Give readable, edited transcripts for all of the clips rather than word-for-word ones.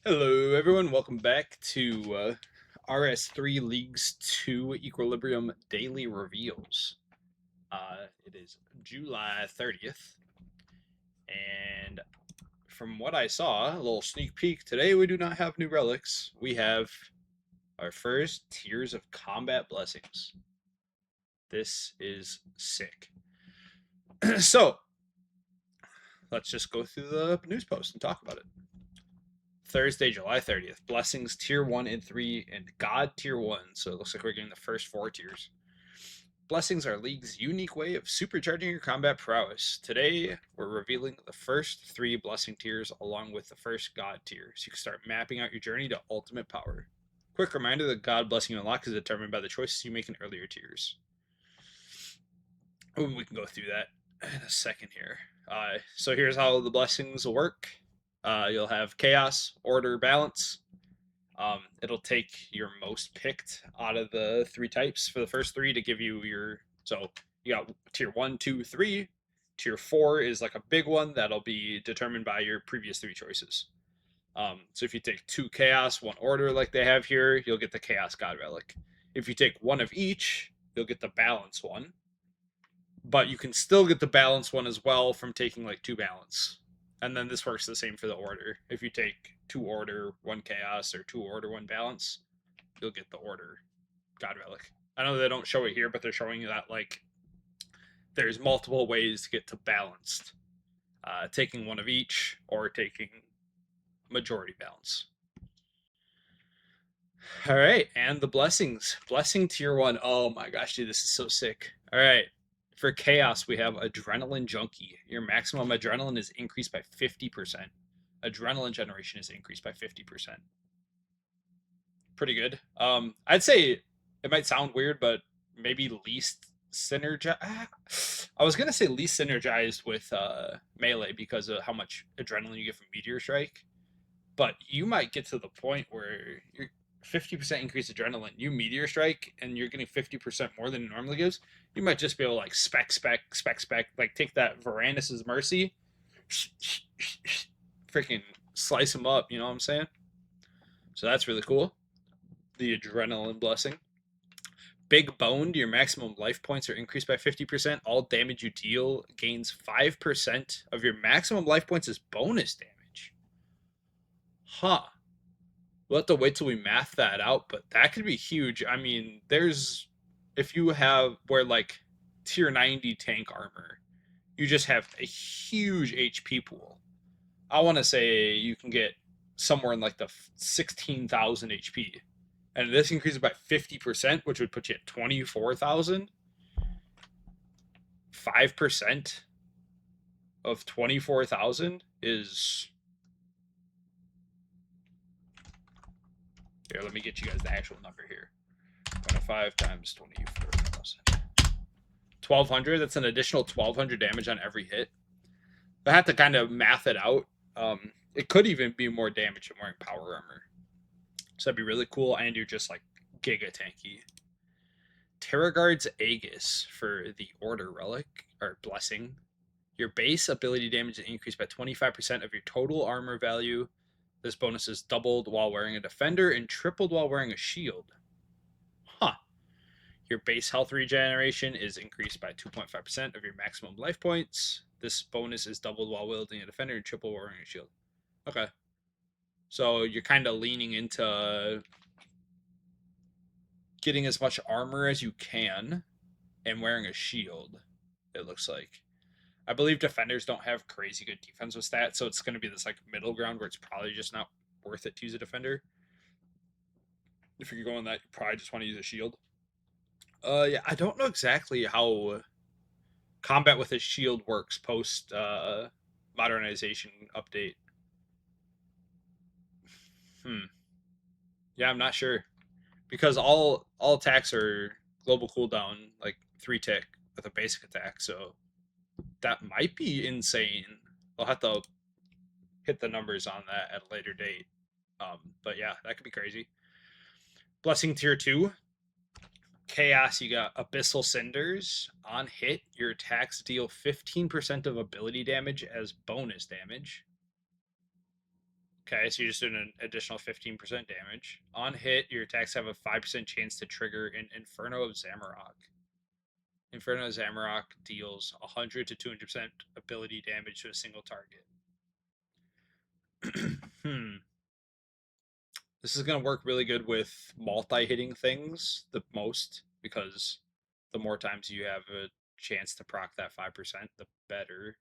Hello, everyone. Welcome back to Rs3 Leagues 2 Equilibrium Daily Reveals. It is July 30th, and from what I saw, a little sneak peek, today we do not have new relics. We have our first Tiers of Combat Blessings. This is sick. So, let's just go through the news post and talk about it. Thursday, July 30th. Blessings Tier 1 and 3 and God Tier 1. So it looks like we're getting the first 4 tiers. Blessings are League's unique way of supercharging your combat prowess. Today, we're revealing the first 3 blessing tiers along with the first God tier, so you can start mapping out your journey to ultimate power. Quick reminder that God blessing you unlock is determined by the choices you make in earlier tiers. Ooh, we can go through that in a second here. So here's how the blessings will work. You'll have chaos, order, balance. It'll take your most picked out of the 3 types for the first 3 to give you your. So you got tier 1, 2, 3. Tier 4 is like a big one that'll be determined by your previous 3 choices. So if you take 2 chaos, 1 order like they have here, you'll get the chaos god relic. If you take 1 of each, you'll get the balance one. But you can still get the balance one as well from taking like 2 balance. And then this works the same for the order. If you take 2 order, 1 chaos, or 2 order, 1 balance, you'll get the order god relic. I know they don't show it here, but they're showing you that like there's multiple ways to get to balanced. Taking 1 of each or taking majority balance. All right, and the blessings. Blessing tier 1. Oh my gosh, dude, this is so sick. All right. For chaos, we have Adrenaline Junkie. Your maximum adrenaline is increased by 50%. Adrenaline generation is increased by 50%. Pretty good. I'd say it might sound weird, but maybe least synergized. I was gonna say least synergized with melee because of how much adrenaline you get from Meteor Strike. But you might get to the point where you're 50% increased adrenaline, you Meteor Strike, and you're getting 50% more than it normally gives. You might just be able to like spec, like take that Varanus's Mercy, freaking slice him up. You know what I'm saying? So that's really cool. The adrenaline blessing. Big boned, your maximum life points are increased by 50%. All damage you deal gains 5% of your maximum life points as bonus damage. Huh. We'll have to wait till we math that out, but that could be huge. I mean, if you have where like tier 90 tank armor, you just have a huge HP pool. I want to say you can get somewhere in like the 16,000 HP. And this increases by 50%, which would put you at 24,000. 5% of 24,000 is. Here, let me get you guys the actual number here. 25 times 24,000. 1,200. That's an additional 1,200 damage on every hit. I have to kind of math it out. It could even be more damage than wearing power armor. So that'd be really cool, and you're just like giga tanky. Terragard's Aegis for the Order Relic, or Blessing. Your base ability damage is increased by 25% of your total armor value. This bonus is doubled while wearing a defender and tripled while wearing a shield. Huh. Your base health regeneration is increased by 2.5% of your maximum life points. This bonus is doubled while wielding a defender and tripled while wearing a shield. Okay. So you're kind of leaning into getting as much armor as you can and wearing a shield, it looks like. I believe defenders don't have crazy good defense with stats, so it's going to be this like middle ground where it's probably just not worth it to use a defender. If you're going that, you probably just want to use a shield. Yeah, I don't know exactly how combat with a shield works post modernization update. Yeah, I'm not sure because all attacks are global cooldown, like 3 tick with a basic attack. So that might be insane. I'll have to hit the numbers on that at a later date. But yeah, that could be crazy. Blessing tier 2. Chaos, you got Abyssal Cinders. On hit, your attacks deal 15% of ability damage as bonus damage. Okay, so you're just doing an additional 15% damage. On hit, your attacks have a 5% chance to trigger an Inferno of Zamorak. Inferno of Zamorak deals 100 to 200% ability damage to a single target. This is going to work really good with multi-hitting things the most, because the more times you have a chance to proc that 5%, the better.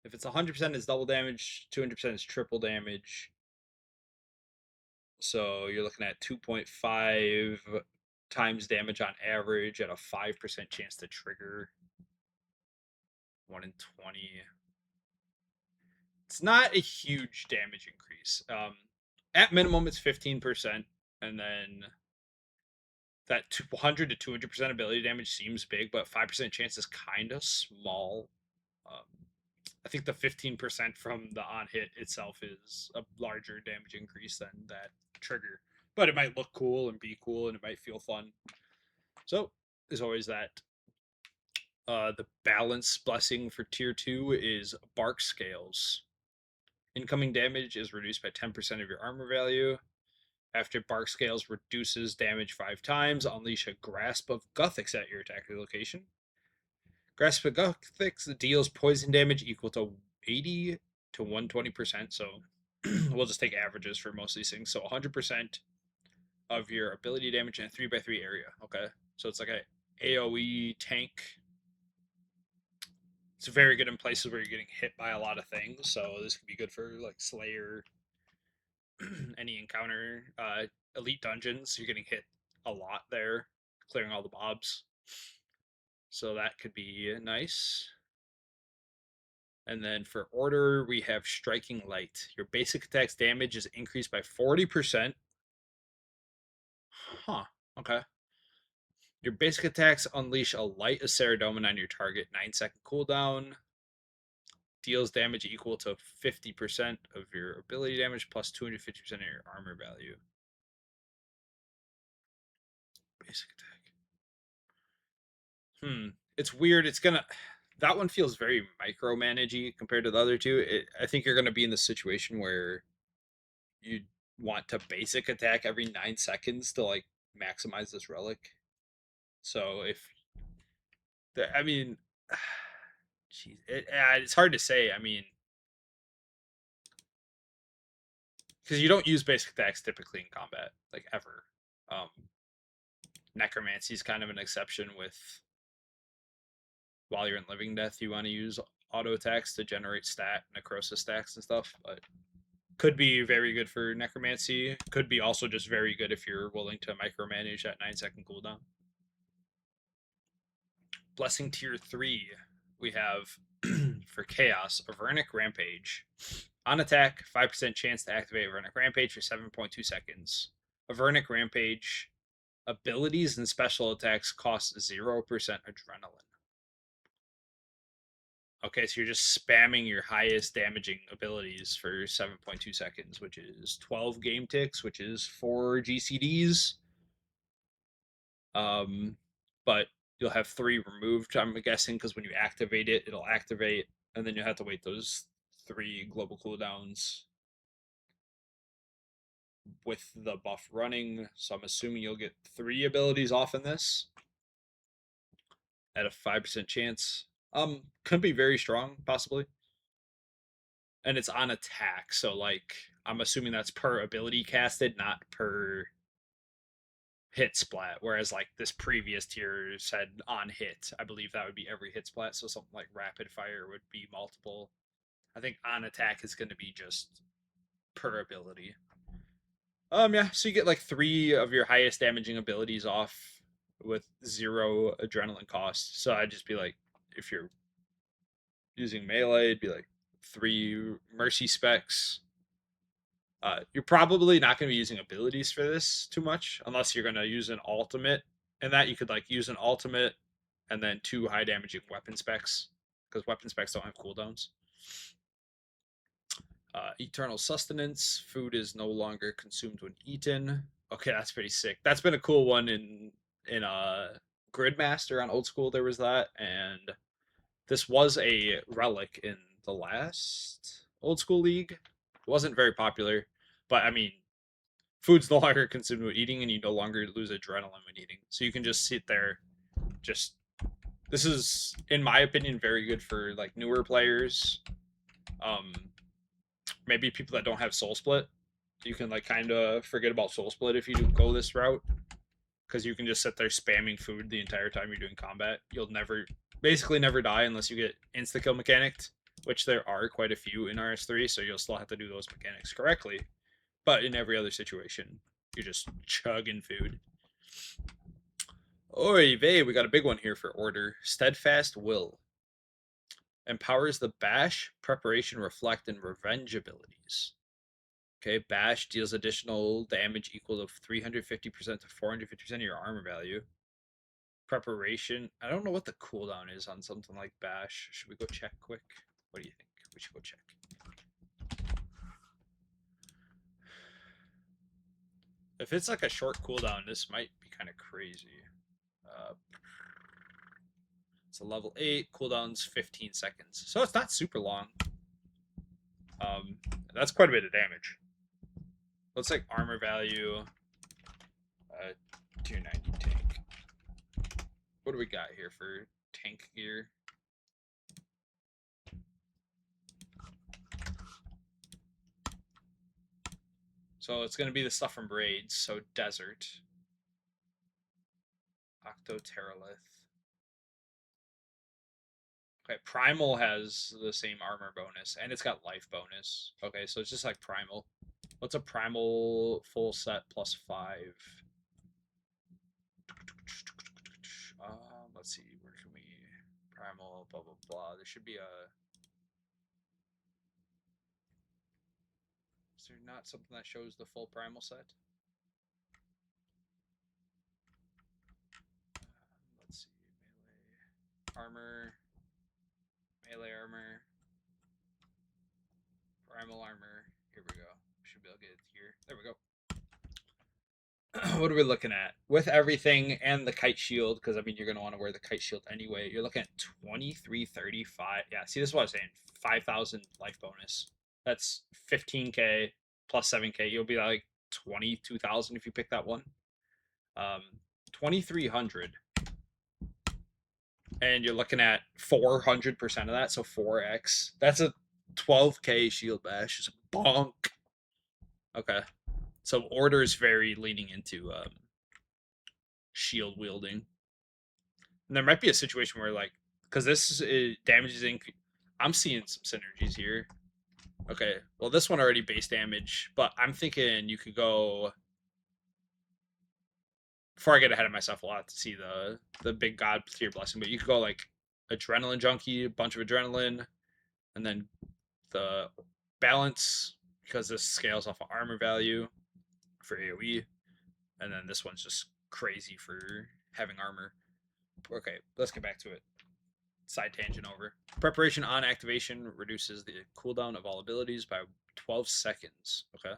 If it's 100%, it's double damage, 200% is triple damage. So you're looking at 2.5 times damage on average at a 5% chance to trigger. 1 in 20. It's not a huge damage increase. At minimum, it's 15%, and then that 100 to 200% ability damage seems big, but 5% chance is kind of small. I think the 15% from the on hit itself is a larger damage increase than that trigger, but it might look cool and be cool, and it might feel fun. So there's always that. The balance blessing for tier 2 is Bark Scales. Incoming damage is reduced by 10% of your armor value. After Bark Scales reduces damage 5 times, unleash a Grasp of Guthix at your attacker location. Grasp of Guthix deals poison damage equal to 80 to 120%. So we'll just take averages for most of these things. So 100% of your ability damage in a 3x3 area. Okay. So it's like a AoE tank. It's very good in places where you're getting hit by a lot of things. So this could be good for like Slayer, any encounter, elite dungeons. You're getting hit a lot there, clearing all the mobs. So that could be nice. And then for order, we have Striking Light. Your basic attack's damage is increased by 40%. Huh. Okay. Your basic attacks unleash a light of Ceridoma on your target, 9-second cooldown. Deals damage equal to 50% of your ability damage plus 250% of your armor value. Basic attack. It's weird. It's gonna. That one feels very micromanagey compared to the other two. I think you're gonna be in the situation where you want to basic attack every 9 seconds to like maximize this relic. So if I mean, geez, it's hard to say. I mean, because you don't use basic attacks typically in combat, like ever. Necromancy is kind of an exception. With while you're in living death, you want to use auto attacks to generate stat necrosis stacks and stuff, but could be very good for necromancy. Could be also just very good if you're willing to micromanage that 9-second cooldown. Blessing tier 3, we have for Chaos, Avernic Rampage. On attack, 5% chance to activate Avernic Rampage for 7.2 seconds. Avernic Rampage abilities and special attacks cost 0% adrenaline. Okay, so you're just spamming your highest damaging abilities for 7.2 seconds, which is 12 game ticks, which is 4 GCDs. But you'll have 3 removed, I'm guessing, because when you activate it, it'll activate, and then you'll have to wait those 3 global cooldowns with the buff running. So I'm assuming you'll get 3 abilities off in this at a 5% chance. Could be very strong, possibly. And it's on attack, so like I'm assuming that's per ability casted, not per hit splat. Whereas like this previous tier said on hit, I believe that would be every hit splat. So something like rapid fire would be multiple. I think on attack is going to be just per ability. Yeah, so you get like 3 of your highest damaging abilities off with 0 adrenaline cost. So I'd just be like, if you're using melee, it'd be like 3 mercy specs. You're probably not going to be using abilities for this too much unless you're going to use an ultimate. And that you could like use an ultimate and then 2 high damaging weapon specs, because weapon specs don't have cooldowns. Eternal sustenance. Food is no longer consumed when eaten. Okay, that's pretty sick. That's been a cool one in Gridmaster on old school. There was that, and This was a relic in the last old school league. It wasn't very popular, but I mean, food's no longer consumed when eating, and you no longer lose adrenaline when eating. So you can just sit there, just this is, in my opinion, very good for like newer players. Um, maybe people that don't have Soul Split. You can like kind of forget about Soul Split if you go this route, because you can just sit there spamming food the entire time you're doing combat. You'll basically never die unless you get insta kill mechanicked, which there are quite a few in RS3, so you'll still have to do those mechanics correctly. But in every other situation, you're just chugging food. Oy vey, we got a big one here for order. Steadfast Will. Empowers the Bash, Preparation, Reflect, and Revenge abilities. Okay, Bash deals additional damage equal to 350% to 450% of your armor value. Preparation, I don't know what the cooldown is on something like Bash. Should we go check quick? What do you think? We should go check. If it's like a short cooldown, this might be kind of crazy. It's a level 8, cooldown's 15 seconds. So it's not super long. That's quite a bit of damage. Looks like armor value, 290 tank. What do we got here for tank gear? So it's going to be the stuff from raids. So desert, Octoterolith. Okay, Primal has the same armor bonus, and it's got life bonus. Okay, so it's just like Primal. What's a Primal full set plus 5? Let's see, where can we... Primal, blah, blah, blah. There should be a... Is there not something that shows the full Primal set? Let's see, melee armor... Melee armor, primal armor. Here we go. Should be able to get it here. There we go. What are we looking at? With everything and the kite shield, because I mean you're gonna want to wear the kite shield anyway. You're looking at 2335. Yeah, see, this is what I was saying. 5,000 life bonus. That's 15k plus 7k. You'll be like 22,000 if you pick that one. 2,300. And you're looking at 400% of that, so 4x. That's a 12k shield bash. It's a bonk. Okay, so order is very leaning into shield wielding, and there might be a situation where like, because this is, damage is I'm seeing some synergies here. Okay, well this one already base damage, but I'm thinking you could go. Before I get ahead of myself, a lot to see the big god tier blessing, but you could go like adrenaline junkie, a bunch of adrenaline, and then the balance, because this scales off of armor value for AoE, and then this one's just crazy for having armor. Okay, let's get back to it. Side tangent over. Preparation on activation reduces the cooldown of all abilities by 12 seconds. Okay.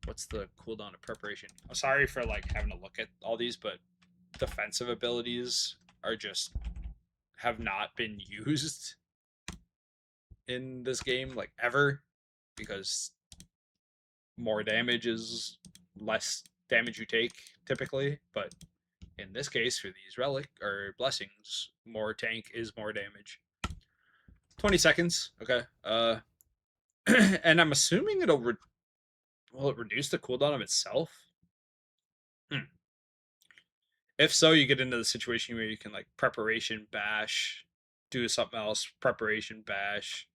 What's the cooldown of preparation? I'm sorry for like having to look at all these, but defensive abilities are just have not been used in this game like ever, because more damage is less damage you take typically, but in this case for these relic or blessings, more tank is more damage. 20 seconds. Okay. And I'm assuming will it reduce the cooldown of itself? If so, you get into the situation where you can like preparation bash, do something else, preparation bash,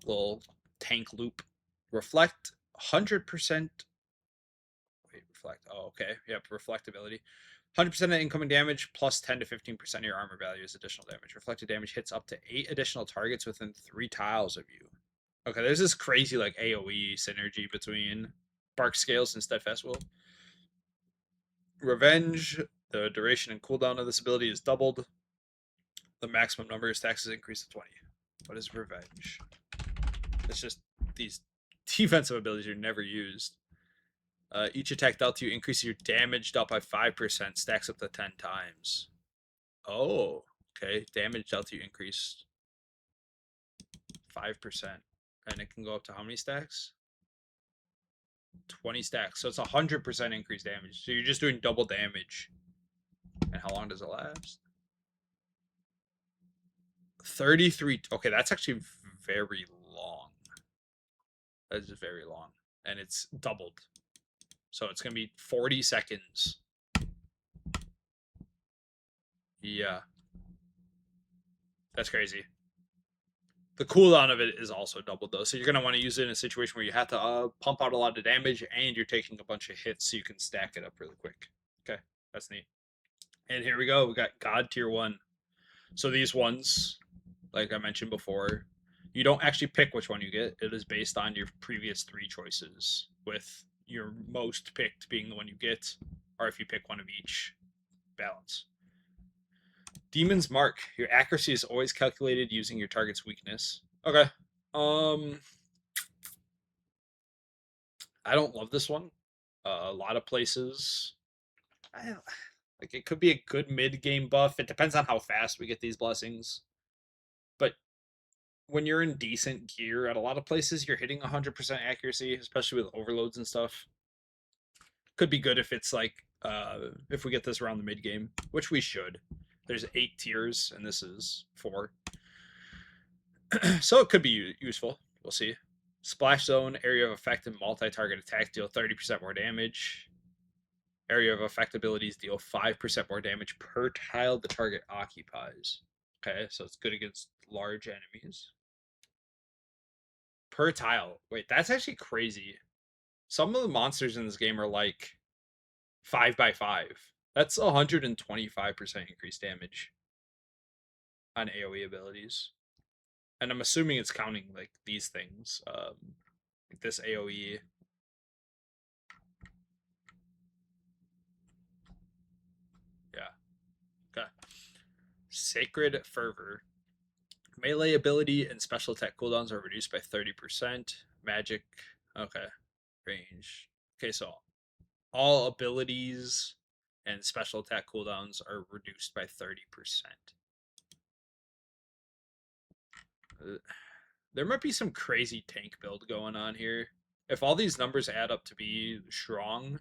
little tank loop, reflect 100%. Wait, reflect. Oh, okay. Yep, reflect ability. 100% of incoming damage plus 10 to 15% of your armor value is additional damage. Reflected damage hits up to 8 additional targets within 3 tiles of you. Okay, there's this crazy like AoE synergy between Bark Scales and Steadfast Will. Revenge, the duration and cooldown of this ability is doubled. The maximum number of stacks is increased to 20. What is Revenge? It's just these defensive abilities are never used. Each attack dealt to you increases your damage dealt by 5%, stacks up to 10 times. Oh, Okay, damage dealt to you increased 5%. And it can go up to how many stacks? 20 stacks. So it's 100% increased damage. So you're just doing double damage. And how long does it last? 33. Okay, that's actually very long. That is very long. And it's doubled. So it's going to be 40 seconds. Yeah. That's crazy. The cooldown of it is also doubled though, so you're gonna want to use it in a situation where you have to pump out a lot of damage and you're taking a bunch of hits, so you can stack it up really quick. Okay, that's neat. And here we go. We got God tier 1. So these ones, like I mentioned before, you don't actually pick which one you get. It is based on your previous 3 choices, with your most picked being the one you get, or if you pick one of each, balance. Demon's Mark. Your accuracy is always calculated using your target's weakness. Okay. I don't love this one. A lot of places, like it could be a good mid game buff. It depends on how fast we get these blessings. But when you're in decent gear at a lot of places, you're hitting 100% accuracy, especially with overloads and stuff. Could be good if it's like if we get this around the mid game, which we should. There's 8 tiers and this is 4. So it could be useful. We'll see. Splash Zone, area of effect and multi-target attacks deal 30% more damage. Area of effect abilities deal 5% more damage per tile the target occupies. Okay, so it's good against large enemies. Per tile. Wait, that's actually crazy. Some of the monsters in this game are like 5x5. That's 125% increased damage on AoE abilities. And I'm assuming it's counting like these things. Like this AoE. Yeah. Okay. Sacred Fervor. Melee ability and special attack cooldowns are reduced by 30%. Magic. Okay. Range. Okay, so all abilities and special attack cooldowns are reduced by 30%. There might be some crazy tank build going on here. If all these numbers add up to be strong,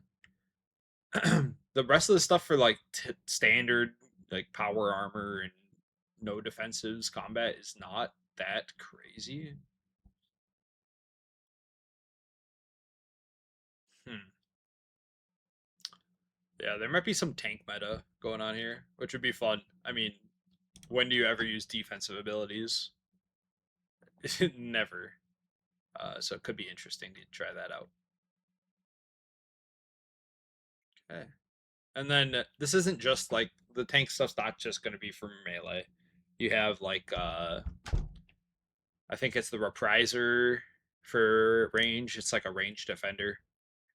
the rest of the stuff for like standard like power armor and no defensives combat is not that crazy. Hmm. Yeah, there might be some tank meta going on here, which would be fun. I mean, when do you ever use defensive abilities? Never. So it could be interesting to try that out. Okay. And then this isn't just like the tank stuff's not just going to be for melee. You have like I think it's the repriser for range. It's like a range defender.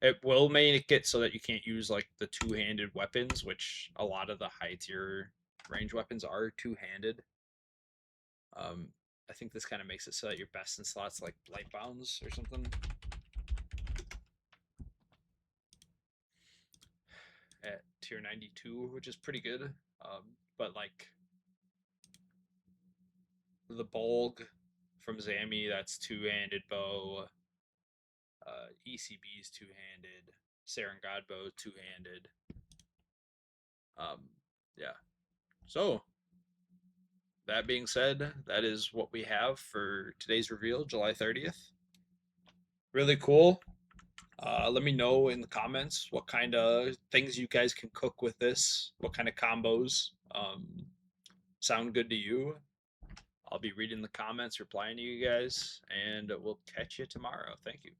It will make it so that you can't use like the two-handed weapons, which a lot of the high tier range weapons are two-handed. I think this kind of makes it so that your best in slots like light bounds or something. At tier 92, which is pretty good. But like the Bolg from Zami, that's two-handed bow. ECB is two-handed. Saren Godbow two-handed. Yeah. So that being said, that is what we have for today's reveal, July 30th. Really cool. Let me know in the comments what kind of things you guys can cook with this. What kind of combos sound good to you? I'll be reading the comments, replying to you guys, and we'll catch you tomorrow. Thank you.